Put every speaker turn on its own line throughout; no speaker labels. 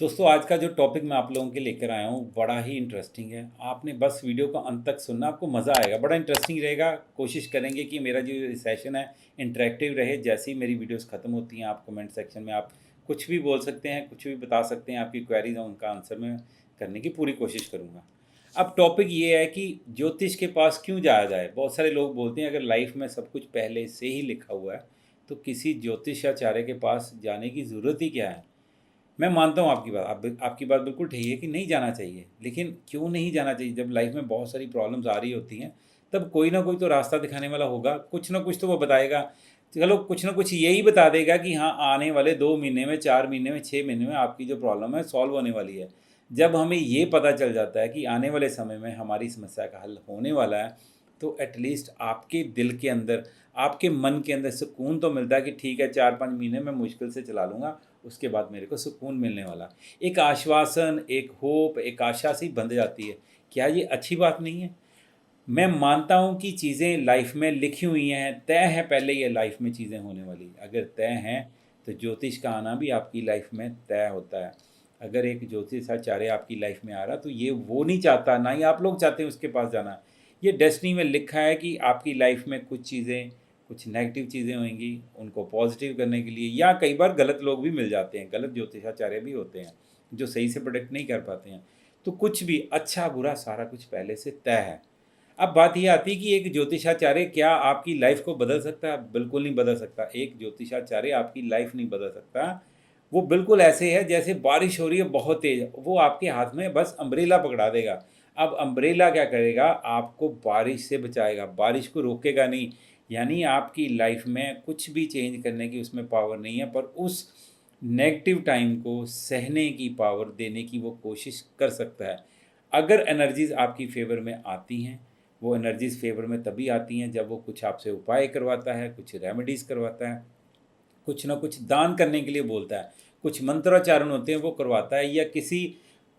दोस्तों आज का जो टॉपिक मैं आप लोगों के लेकर आया हूँ बड़ा ही इंटरेस्टिंग है। आपने बस वीडियो को अंत तक सुनना, आपको मज़ा आएगा, बड़ा इंटरेस्टिंग रहेगा। कोशिश करेंगे कि मेरा जो सेशन है इंटरेक्टिव रहे। जैसे ही मेरी वीडियोस ख़त्म होती हैं आप कमेंट सेक्शन में आप कुछ भी बोल सकते हैं, कुछ भी बता सकते हैं। आपकी क्वेरीज हैं उनका आंसर मैं करने की पूरी कोशिश करूँगा। अब टॉपिक ये है कि ज्योतिष के पास क्यों जाया जाए। बहुत सारे लोग बोलते हैं अगर लाइफ में सब कुछ पहले से ही लिखा हुआ है तो किसी ज्योतिषाचार्य के पास जाने की ज़रूरत ही क्या है। मैं मानता हूँ आपकी बात, आपकी बात बिल्कुल ठीक है कि नहीं जाना चाहिए। लेकिन क्यों नहीं जाना चाहिए? जब लाइफ में बहुत सारी प्रॉब्लम्स आ रही होती हैं तब कोई ना कोई तो रास्ता दिखाने वाला होगा, कुछ ना कुछ तो वो बताएगा। चलो कुछ ना कुछ यही बता देगा कि हाँ आने वाले 2 महीने में, 4 महीने में, 6 महीने में आपकी जो प्रॉब्लम है सॉल्व होने वाली है। जब हमें ये पता चल जाता है कि आने वाले समय में हमारी समस्या का हल होने वाला है तो एटलीस्ट आपके दिल के अंदर, आपके मन के अंदर सुकून तो मिलता है कि ठीक है 4-5 महीने में मुश्किल से चला लूँगा, उसके बाद मेरे को सुकून मिलने वाला। एक आश्वासन, एक होप, एक आशा सी बंध जाती है। क्या ये अच्छी बात नहीं है? मैं मानता हूँ कि चीज़ें लाइफ में लिखी हुई हैं, तय है पहले ये लाइफ में चीज़ें होने वाली। अगर तय हैं तो ज्योतिष का आना भी आपकी लाइफ में तय होता है। अगर एक ज्योतिषाचार्य आपकी लाइफ में आ रहा तो ये वो नहीं चाहता, ना ही आप लोग चाहते हैं उसके पास जाना। ये डेस्टिनी में लिखा है कि आपकी लाइफ में कुछ चीज़ें, कुछ नेगेटिव चीज़ें होंगी, उनको पॉजिटिव करने के लिए। या कई बार गलत लोग भी मिल जाते हैं, गलत ज्योतिषाचार्य भी होते हैं जो सही से प्रोडिक्ट नहीं कर पाते हैं। तो कुछ भी अच्छा बुरा सारा कुछ पहले से तय है। अब बात ये आती है कि एक ज्योतिषाचार्य क्या आपकी लाइफ को बदल सकता है? बिल्कुल नहीं बदल सकता। एक ज्योतिषाचार्य आपकी लाइफ नहीं बदल सकता। वो बिल्कुल ऐसे है जैसे बारिश हो रही है बहुत तेज़, वो आपके हाथ में बस अम्ब्रेला पकड़ा देगा। अब अम्ब्रेला क्या करेगा? आपको बारिश से बचाएगा, बारिश को रोकेगा नहीं। यानी आपकी लाइफ में कुछ भी चेंज करने की उसमें पावर नहीं है, पर उस नेगेटिव टाइम को सहने की पावर देने की वो कोशिश कर सकता है। अगर एनर्जीज़ आपकी फ़ेवर में आती हैं, वो एनर्जीज़ फ़ेवर में तभी आती हैं जब वो कुछ आपसे उपाय करवाता है, कुछ रेमेडीज़ करवाता है, कुछ ना कुछ दान करने के लिए बोलता है, कुछ मंत्रोच्चारण होते हैं वो करवाता है, या किसी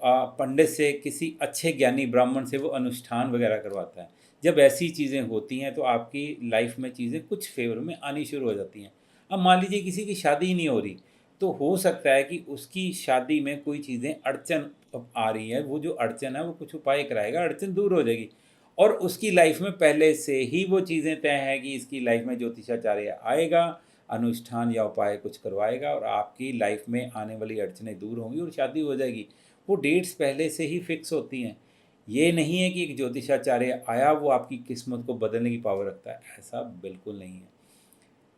पंडित से, किसी अच्छे ज्ञानी ब्राह्मण से वो अनुष्ठान वगैरह करवाता है। जब ऐसी चीज़ें होती हैं तो आपकी लाइफ में चीज़ें कुछ फ़ेवर में आनी शुरू हो जाती हैं। अब मान लीजिए किसी की शादी ही नहीं हो रही, तो हो सकता है कि उसकी शादी में कोई चीज़ें अड़चन अब आ रही है, वो जो अड़चन है वो कुछ उपाय कराएगा, अड़चन दूर हो जाएगी। और उसकी लाइफ में पहले से ही वो चीज़ें तय हैं कि इसकी लाइफ में ज्योतिषाचार्य आएगा, अनुष्ठान या उपाय कुछ करवाएगा और आपकी लाइफ में आने वाली अड़चनें दूर होंगी और शादी हो जाएगी। वो डेट्स पहले से ही फिक्स होती हैं। ये नहीं है कि एक ज्योतिषाचार्य आया वो आपकी किस्मत को बदलने की पावर रखता है, ऐसा बिल्कुल नहीं है।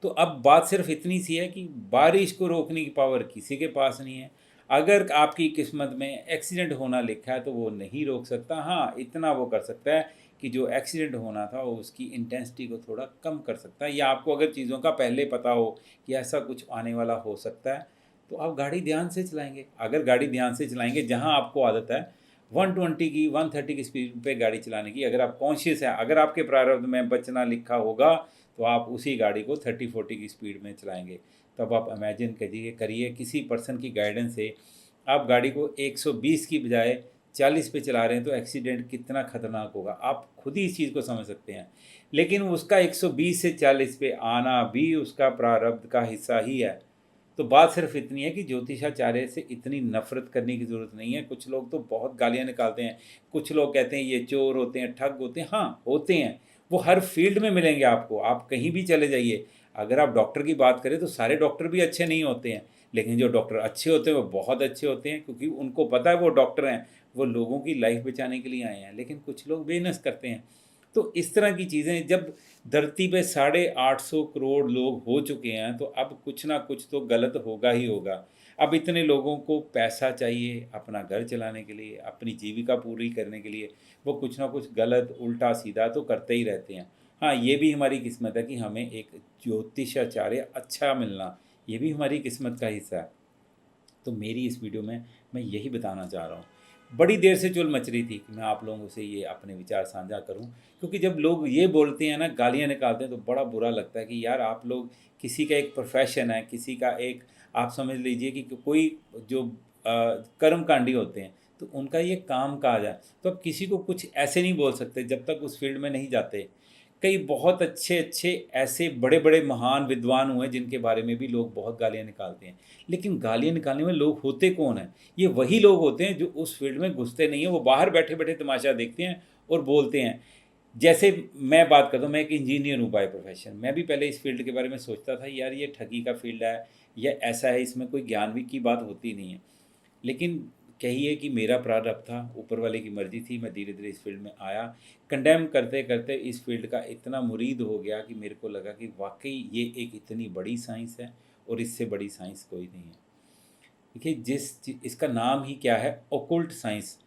तो अब बात सिर्फ इतनी सी है कि बारिश को रोकने की पावर किसी के पास नहीं है। अगर आपकी किस्मत में एक्सीडेंट होना लिखा है तो वो नहीं रोक सकता। हाँ, इतना वो कर सकता है कि जो एक्सीडेंट होना था वो उसकी इंटेंसिटी को थोड़ा कम कर सकता है, या आपको अगर चीज़ों का पहले पता हो कि ऐसा कुछ आने वाला हो सकता है तो आप गाड़ी ध्यान से चलाएँगे। अगर गाड़ी ध्यान से चलाएँगे, जहाँ आपको आदत है 120 की, 130 की स्पीड पे गाड़ी चलाने की, अगर आप कॉन्शियस हैं, अगर आपके प्रारब्ध में बचना लिखा होगा तो आप उसी गाड़ी को 30-40 की स्पीड में चलाएँगे। तब आप इमेजिन करिए किसी पर्सन की गाइडेंस से आप गाड़ी को 120 की बजाय 40 पे चला रहे हैं तो एक्सीडेंट कितना खतरनाक होगा, आप खुद ही इस चीज़ को समझ सकते हैं। लेकिन उसका 120 से 40 पे आना भी उसका प्रारब्ध का हिस्सा ही है। तो बात सिर्फ इतनी है कि ज्योतिषाचार्य से इतनी नफ़रत करने की ज़रूरत नहीं है। कुछ लोग तो बहुत गालियाँ निकालते हैं, कुछ लोग कहते हैं ये चोर होते हैं, ठग होते हैं। हाँ, होते हैं। वो हर फ़ील्ड में मिलेंगे आपको, आप कहीं भी चले जाइए। अगर आप डॉक्टर की बात करें तो सारे डॉक्टर भी अच्छे नहीं होते हैं, लेकिन जो डॉक्टर अच्छे होते हैं वो बहुत अच्छे होते हैं, क्योंकि उनको पता है वो डॉक्टर हैं, वो लोगों की लाइफ़ बचाने के लिए आए हैं। लेकिन कुछ लोग बिज़नेस करते हैं। तो इस तरह की चीज़ें जब धरती पे 850 करोड़ लोग हो चुके हैं तो अब कुछ ना कुछ तो गलत होगा ही होगा। अब इतने लोगों को पैसा चाहिए अपना घर चलाने के लिए, अपनी जीविका पूरी करने के लिए, वो कुछ ना कुछ गलत उल्टा-सीधा तो करते ही रहते हैं। हाँ, ये भी हमारी किस्मत है कि हमें एक ज्योतिषाचार्य अच्छा मिलना, ये भी हमारी किस्मत का हिस्सा है। तो मेरी इस वीडियो में मैं यही बताना चाह रहा हूँ। बड़ी देर से चुल मच रही थी कि मैं आप लोगों से ये अपने विचार साझा करूँ, क्योंकि जब लोग ये बोलते हैं ना, गालियाँ निकालते हैं, तो बड़ा बुरा लगता है कि यार आप लोग, किसी का एक प्रोफ़ेशन है, किसी का एक, आप समझ लीजिए कि कोई जो कर्मकांडी होते हैं, तो उनका ये काम-काज है। तो अब किसी को कुछ ऐसे नहीं बोल सकते जब तक उस फ़ील्ड में नहीं जाते। कई बहुत अच्छे अच्छे ऐसे बड़े बड़े महान विद्वान हुए जिनके बारे में भी लोग बहुत गालियाँ निकालते हैं, लेकिन गालियाँ निकालने में लोग होते कौन हैं? ये वही लोग होते हैं जो उस फील्ड में घुसते नहीं हैं, वो बाहर बैठे बैठे तमाशा देखते हैं और बोलते हैं। जैसे मैं बात करता हूँ, मैं एक इंजीनियर हूँ बाय प्रोफेशन। मैं भी पहले इस फील्ड के बारे में सोचता था यार ये ठगी का फील्ड है, या ऐसा है, इसमें कोई ज्ञान भी की बात होती नहीं है। लेकिन कहिए कि मेरा प्रारब्ध था, ऊपर वाले की मर्ज़ी थी, मैं धीरे-धीरे इस फ़ील्ड में आया। कंडेम करते-करते इस फ़ील्ड का इतना मुरीद हो गया कि मेरे को लगा कि वाक़ई ये एक इतनी बड़ी साइंस है और इससे बड़ी साइंस कोई नहीं है। देखिए इसका नाम ही क्या है, ओकुल्ट साइंस,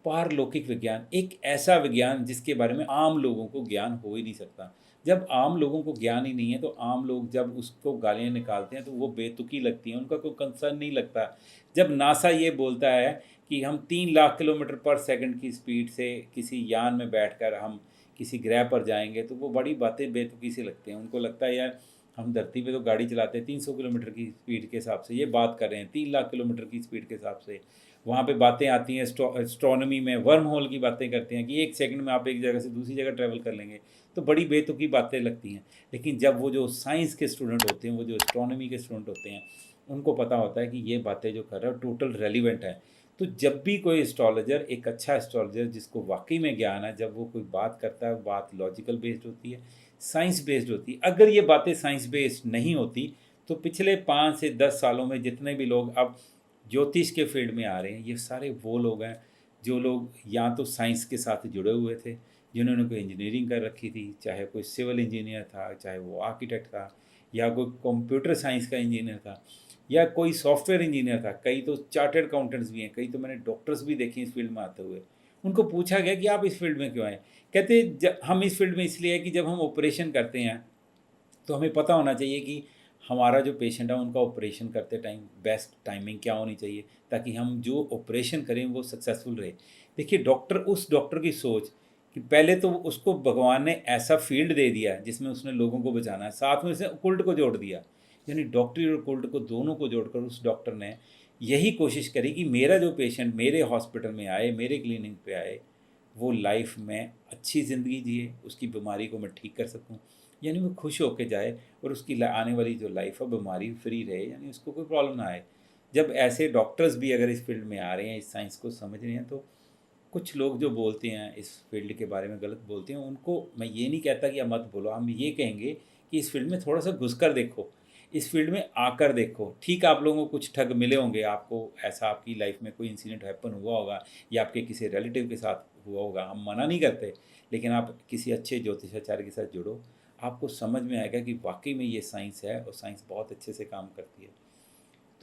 पारलौकिक विज्ञान, एक ऐसा विज्ञान जिसके बारे में आम लोगों को ज्ञान हो ही नहीं सकता। जब आम लोगों को ज्ञान ही नहीं है तो आम लोग जब उसको गालियाँ निकालते हैं तो वो बेतुकी लगती हैं, उनका कोई कंसर्न नहीं लगता। जब नासा ये बोलता है कि हम 3 लाख किलोमीटर पर सेकंड की स्पीड से किसी यान में बैठकर हम किसी ग्रह पर जाएँगे, तो वो बड़ी बातें बेतुकी सी लगती हैं। उनको लगता है यार हम धरती पे तो गाड़ी चलाते हैं 300 किलोमीटर की स्पीड के हिसाब से, ये बात कर रहे हैं 3 लाख किलोमीटर की स्पीड के हिसाब से। वहाँ पे बातें आती हैं एस्ट्रोनॉमी में, वर्म होल की बातें करते हैं कि 1 सेकंड में आप एक जगह से दूसरी जगह ट्रैवल कर लेंगे, तो बड़ी बेतुकी बातें लगती हैं। लेकिन जब वो जो साइंस के स्टूडेंट होते हैं, वो जो एस्ट्रोनॉमी के स्टूडेंट होते हैं, उनको पता होता है कि ये बातें जो कर रहा है टोटल रेलिवेंट है। तो जब भी कोई एस्ट्रोलॉजर, एक अच्छा एस्ट्रोलॉजर जिसको वाक़ई में ज्ञान है, जब वो कोई बात करता है, बात लॉजिकल बेस्ड होती है, साइंस बेस्ड होती है। अगर ये बातें साइंस बेस्ड नहीं होती, तो पिछले 5 से 10 सालों में जितने भी लोग अब ज्योतिष के फील्ड में आ रहे हैं, ये सारे वो लोग हैं जो लोग या तो साइंस के साथ जुड़े हुए थे, जिन्होंने कोई इंजीनियरिंग कर रखी थी, चाहे कोई सिविल इंजीनियर था, चाहे वो आर्किटेक्ट था, या कोई कंप्यूटर साइंस का इंजीनियर था, या कोई सॉफ्टवेयर इंजीनियर था। कई तो चार्टर्ड अकाउंटेंट्स भी हैं, कई तो मैंने डॉक्टर्स भी देखे इस फील्ड में आते हुए। उनको पूछा गया कि आप इस फील्ड में क्यों आए? कहते हम इस फील्ड में इसलिए हैं कि जब हम ऑपरेशन करते हैं तो हमें पता होना चाहिए कि हमारा जो पेशेंट है उनका ऑपरेशन करते टाइम बेस्ट टाइमिंग क्या होनी चाहिए, ताकि हम जो ऑपरेशन करें वो सक्सेसफुल रहे। देखिए उस डॉक्टर की सोच कि पहले तो उसको भगवान ने ऐसा फील्ड दे दिया जिसमें उसने लोगों को बचाना है, साथ में उसने ओकुल्ट को जोड़ दिया। यानी डॉक्टरी और ओकुल्ट को दोनों को जोड़कर उस डॉक्टर ने यही कोशिश करी कि मेरा जो पेशेंट मेरे हॉस्पिटल में आए, मेरे क्लिनिक पे आए, वो लाइफ में अच्छी ज़िंदगी जिए, उसकी बीमारी को मैं ठीक कर सकूँ। यानी वो खुश होके जाए और उसकी आने वाली जो लाइफ है बीमारी फ्री रहे, यानी उसको कोई प्रॉब्लम ना आए। जब ऐसे डॉक्टर्स भी अगर इस फील्ड में आ रहे हैं, इस साइंस को समझ रहे हैं, तो कुछ लोग जो बोलते हैं इस फील्ड के बारे में गलत बोलते हैं, उनको मैं ये नहीं कहता कि आप मत बोलो, हम ये कहेंगे कि इस फील्ड में थोड़ा सा घुस कर देखो, इस फील्ड में आकर देखो। ठीक, आप लोगों को कुछ ठग मिले होंगे, आपको ऐसा आपकी लाइफ में कोई इंसिडेंट हैपन हुआ होगा या आपके किसी रिलेटिव के साथ हुआ होगा, हम मना नहीं करते। लेकिन आप किसी अच्छे ज्योतिषाचार्य के साथ जुड़ो, आपको समझ में आएगा कि वाक़ई में ये साइंस है और साइंस बहुत अच्छे से काम करती है।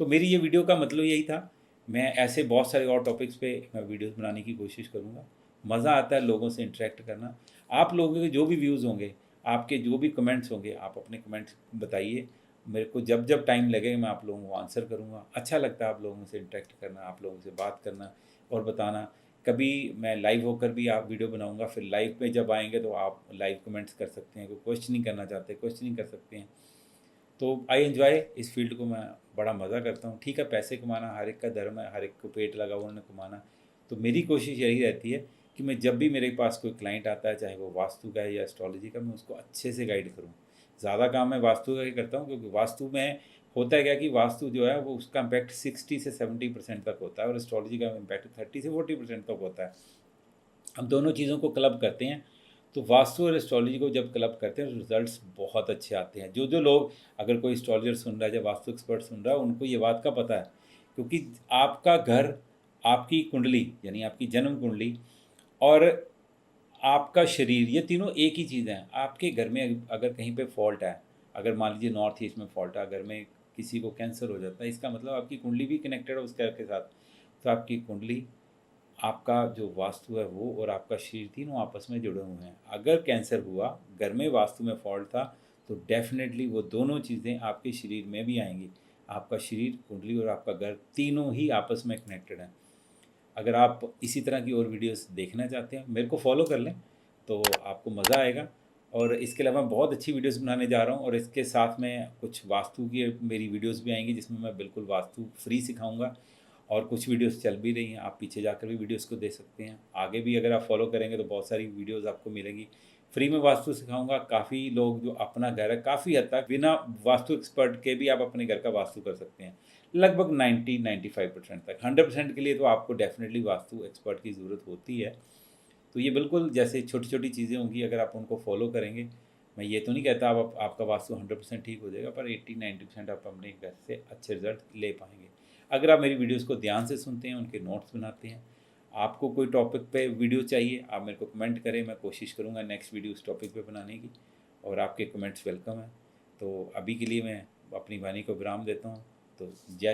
तो मेरी ये वीडियो का मतलब यही था। मैं ऐसे बहुत सारे और टॉपिक्स पे मैं वीडियोज़ बनाने की कोशिश करूँगा। मज़ा आता है लोगों से इंटरेक्ट करना। आप लोगों के जो भी व्यूज़ होंगे, आपके जो भी कमेंट्स होंगे, आप अपने कमेंट्स बताइए। मेरे को जब टाइम लगे मैं आप लोगों को आंसर करूँगा। अच्छा लगता है आप लोगों से इंटरेक्ट करना, आप लोगों से बात करना और बताना। कभी मैं लाइव होकर भी आप वीडियो बनाऊँगा, फिर लाइव में जब आएँगे तो आप लाइव कमेंट्स कर सकते हैं। कोई क्वेश्चनिंग करना चाहते हैं, क्वेश्चनिंग कर सकते हैं। तो आई एन्जॉय इस फील्ड को, मैं बड़ा मज़ा करता हूँ। ठीक है, पैसे कमाना हर एक का धर्म है, हर एक को पेट लगा हुआ उन्हें कमाना। तो मेरी कोशिश यही रहती है कि मैं जब भी मेरे पास कोई क्लाइंट आता है, चाहे वो वास्तु का है या एस्ट्रोलॉजी का, मैं उसको अच्छे से गाइड करूँ। ज़्यादा काम मैं वास्तु का ही करता हूँ, क्योंकि वास्तु में होता क्या कि वास्तु जो है वो उसका इम्पैक्ट 60 से 70% तक होता है और एस्ट्रोलॉजी का इम्पैक्ट 30 से 40% तक होता है। हम दोनों चीज़ों को क्लब करते हैं, तो वास्तु और एस्ट्रोलॉजी को जब क्लब करते हैं तो रिजल्ट्स बहुत अच्छे आते हैं। जो लोग, अगर कोई एस्ट्रोलॉजर सुन रहा है या वास्तु एक्सपर्ट सुन रहा है, उनको ये बात का पता है, क्योंकि आपका घर, आपकी कुंडली यानी आपकी जन्म कुंडली और आपका शरीर, ये तीनों एक ही चीज़ हैं। आपके घर में अगर कहीं पे फॉल्ट है, अगर मान लीजिए नॉर्थ ईस्ट में फॉल्ट है, घर में किसी को कैंसर हो जाता है, इसका मतलब आपकी कुंडली भी कनेक्टेड है उस घर के साथ। तो आपकी कुंडली, आपका जो वास्तु है वो और आपका शरीर, तीनों आपस में जुड़े हुए हैं। अगर कैंसर हुआ, घर में वास्तु में फॉल्ट था, तो डेफ़िनेटली वो दोनों चीज़ें आपके शरीर में भी आएँगी। आपका शरीर, कुंडली और आपका घर, तीनों ही आपस में कनेक्टेड हैं। अगर आप इसी तरह की और वीडियोस देखना चाहते हैं, मेरे को फॉलो कर लें, तो आपको मज़ा आएगा। और इसके अलावा मैं बहुत अच्छी वीडियोस बनाने जा रहा हूँ, और इसके साथ में कुछ वास्तु की मेरी वीडियोस भी आएंगी, जिसमें मैं बिल्कुल वास्तु फ्री सिखाऊंगा। और कुछ वीडियोस चल भी रही हैं, आप पीछे जाकर भी वीडियोस को देख सकते हैं। आगे भी अगर आप फॉलो करेंगे तो बहुत सारी वीडियोस आपको मिलेंगी। फ्री में वास्तु सिखाऊंगा। काफ़ी लोग जो अपना घर है काफ़ी हद तक बिना वास्तु एक्सपर्ट के भी आप अपने घर का वास्तु कर सकते हैं, लगभग 90-95% तक। 100% के लिए तो आपको डेफिनेटली वास्तु एक्सपर्ट की ज़रूरत होती है। तो ये बिल्कुल जैसे छोटी छोटी चीज़ें होंगी, अगर आप उनको फॉलो करेंगे, मैं ये तो नहीं कहता आप आपका वास्तु 100% ठीक हो जाएगा, पर 80-90% आप अपने घर से अच्छे रिजल्ट ले पाएंगे अगर आप मेरी वीडियोस को ध्यान से सुनते हैं, उनके नोट्स बनाते हैं। आपको कोई टॉपिक पे वीडियो चाहिए, आप मेरे को कमेंट करें, मैं कोशिश करूँगा नेक्स्ट वीडियो उस टॉपिक पे बनाने की, और आपके कमेंट्स वेलकम हैं। तो अभी के लिए मैं अपनी वाणी को विराम देता हूँ। तो जय